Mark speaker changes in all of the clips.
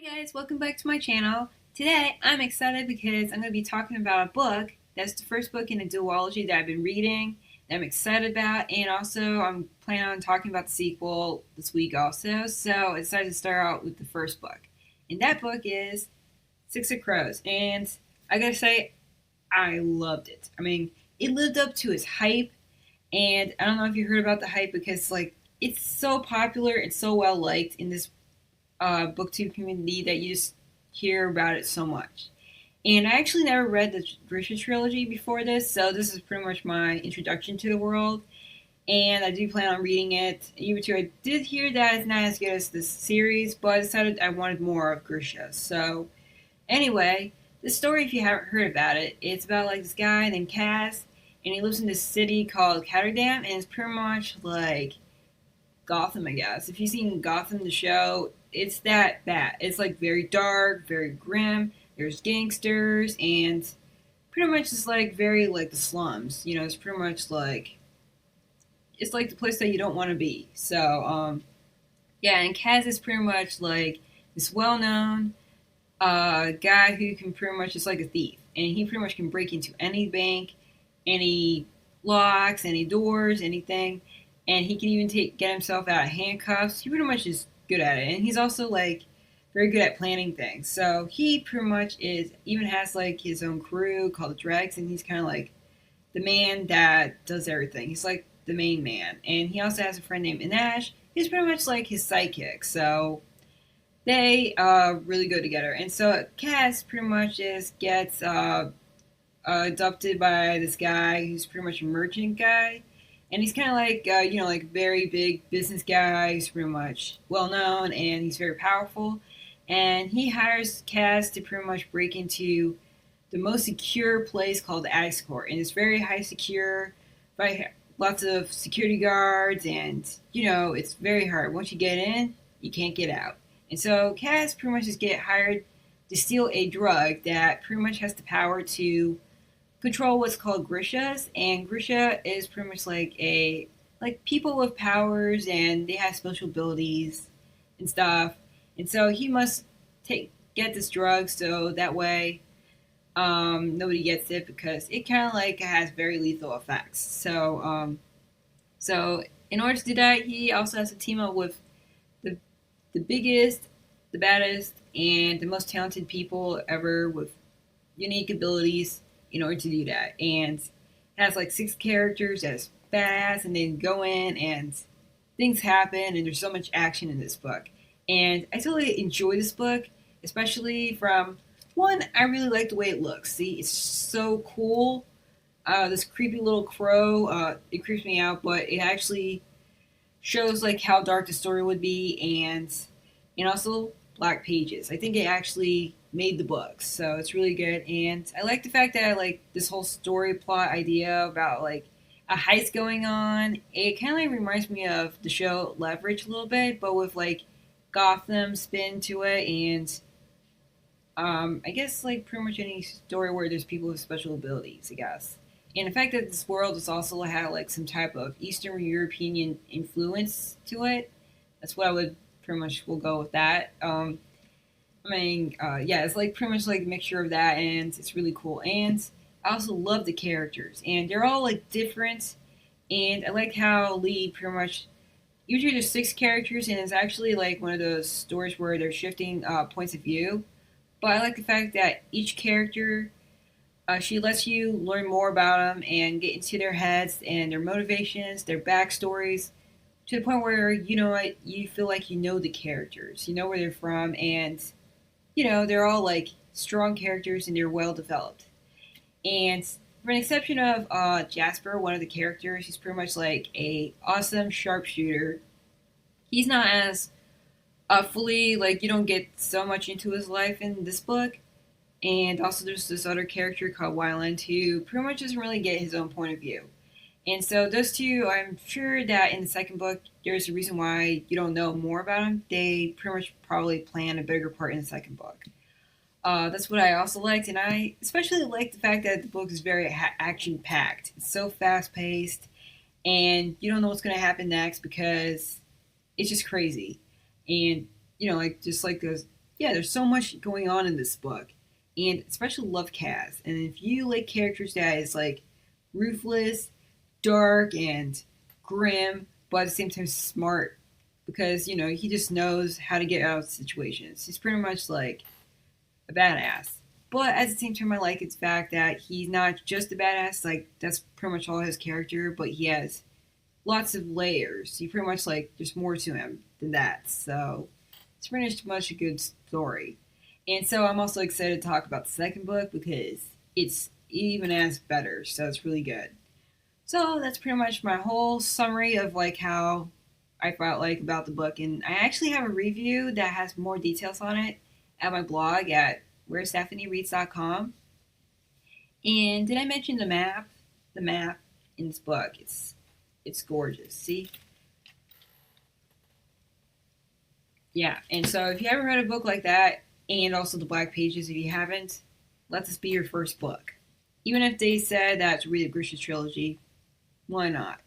Speaker 1: Hi guys, welcome back to my channel. Today I'm excited because I'm going to be talking about a book that's the first book in a duology that I've been reading that I'm excited about, and also I'm planning on talking about the sequel this week also, so I decided to start out with the first book. And that book is Six of Crows, and I gotta say, I loved it. I mean, it lived up to its hype, and I don't know if you heard about the hype because it's so popular and so well liked in this booktube community that you just hear about it so much. And I actually never read the Grisha trilogy before this, so this is pretty much my introduction to the world. And I do plan on reading it. Even though I did hear that it's not as good as this series, but I decided I wanted more of Grisha. So anyway, the story, if you haven't heard about it, it's about like this guy named Cass, and he lives in this city called Catterdam, and it's pretty much like Gotham, I guess. If you've seen Gotham, the show, it's that bad. It's like very dark, very grim. There's gangsters, and pretty much it's like very like the slums. You know, it's pretty much like it's like the place that you don't want to be. So, yeah, and Kaz is pretty much like this well-known guy who can pretty much just like a thief, and he pretty much can break into any bank, any locks, any doors, anything, and he can even get himself out of handcuffs. He pretty much is good at it, and he's also like very good at planning things. So he pretty much is even has like his own crew called the Dregs, and he's kind of like the man that does everything. He's like the main man, and he also has a friend named Inash. He's pretty much like his sidekick. So they really go together. And so Cass pretty much just gets adopted by this guy who's pretty much a merchant guy. And he's kind of like, like very big business guy. He's pretty much well known and he's very powerful. And he hires Cass to pretty much break into the most secure place called the Axe Court. And it's very high secure, by lots of security guards. And, it's very hard. Once you get in, you can't get out. And so Cass pretty much just get hired to steal a drug that pretty much has the power to control what's called Grishas. And Grisha is pretty much like people with powers, and they have special abilities and stuff. And so he must get this drug so that way nobody gets it, because it kind of like has very lethal effects. So in order to do that, he also has to team up with the the biggest, the baddest, and the most talented people ever with unique abilities in order to do that. And it has like six characters that's badass, and they go in and things happen, and there's so much action in this book. And I totally enjoy this book, especially from one, I really like the way it looks. See, it's so cool. This creepy little crow, it creeps me out, but it actually shows like how dark the story would be, and also black pages. I think it actually made the book, so it's really good. And I like the fact that like this whole story plot idea about like a heist going on. It kind of like reminds me of the show Leverage a little bit, but with like Gotham spin to it, and I guess like pretty much any story where there's people with special abilities, I guess. And the fact that this world has also had like some type of Eastern European influence to it, that's what I would pretty much will go with that. Yeah, it's like pretty much like a mixture of that, and it's really cool. And I also love the characters, and they're all like different. And I like how Lee pretty much usually there's six characters, and it's actually like one of those stories where they're shifting points of view. But I like the fact that each character, she lets you learn more about them and get into their heads and their motivations, their backstories, to the point where you feel like you know the characters, you know where they're from, and they're all like strong characters and they're well developed. And for an exception of Jasper, one of the characters, he's pretty much like a awesome sharpshooter. He's not as fully like you don't get so much into his life in this book. And also, there's this other character called Wyland who pretty much doesn't really get his own point of view. And so those two, I'm sure that in the second book, there's a reason why you don't know more about them. They pretty much probably plan a bigger part in the second book. That's what I also liked, and I especially like the fact that the book is very action packed. It's so fast paced, and you don't know what's going to happen next because it's just crazy. And like just like those yeah, there's so much going on in this book, and especially love Kaz. And if you like characters that is like ruthless, dark, and grim, but at the same time smart, because he just knows how to get out of situations. He's pretty much like a badass. But at the same time, I like its fact that he's not just a badass. Like that's pretty much all his character, but he has lots of layers. He pretty much like there's more to him than that. So it's pretty much a good story. And so I'm also excited to talk about the second book because it's even as better. So it's really good. So that's pretty much my whole summary of like how I felt like about the book. And I actually have a review that has more details on it at my blog at wherestephaniereads.com. And did I mention the map? The map in this book. It's gorgeous. See? Yeah. And so if you haven't read a book like that, and also the Black Pages if you haven't, let this be your first book. Even if they said that to read the Grisha trilogy, why not?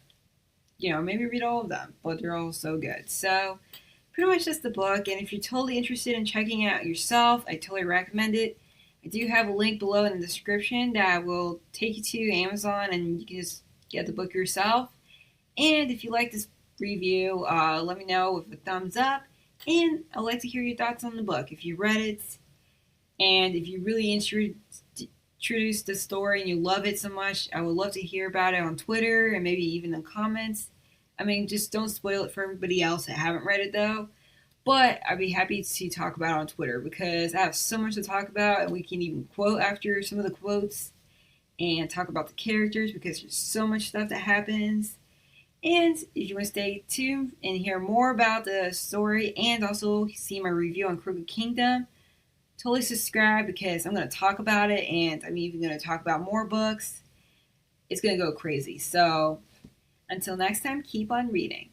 Speaker 1: Maybe read all of them, but they're all so good. So pretty much that's the book. And if you're totally interested in checking it out yourself, I totally recommend it. I do have a link below in the description that will take you to Amazon and you can just get the book yourself. And if you like this review, let me know with a thumbs up. And I'd like to hear your thoughts on the book. If you read it and if you really introduced the story and you love it so much, I would love to hear about it on Twitter and maybe even in the comments. I mean, just don't spoil it for everybody else that haven't read it though. But I'd be happy to talk about it on Twitter because I have so much to talk about and we can even quote after some of the quotes and talk about the characters because there's so much stuff that happens. And if you want to stay tuned and hear more about the story and also see my review on Crooked Kingdom, totally subscribe because I'm going to talk about it and I'm even going to talk about more books. It's going to go crazy. So until next time, keep on reading.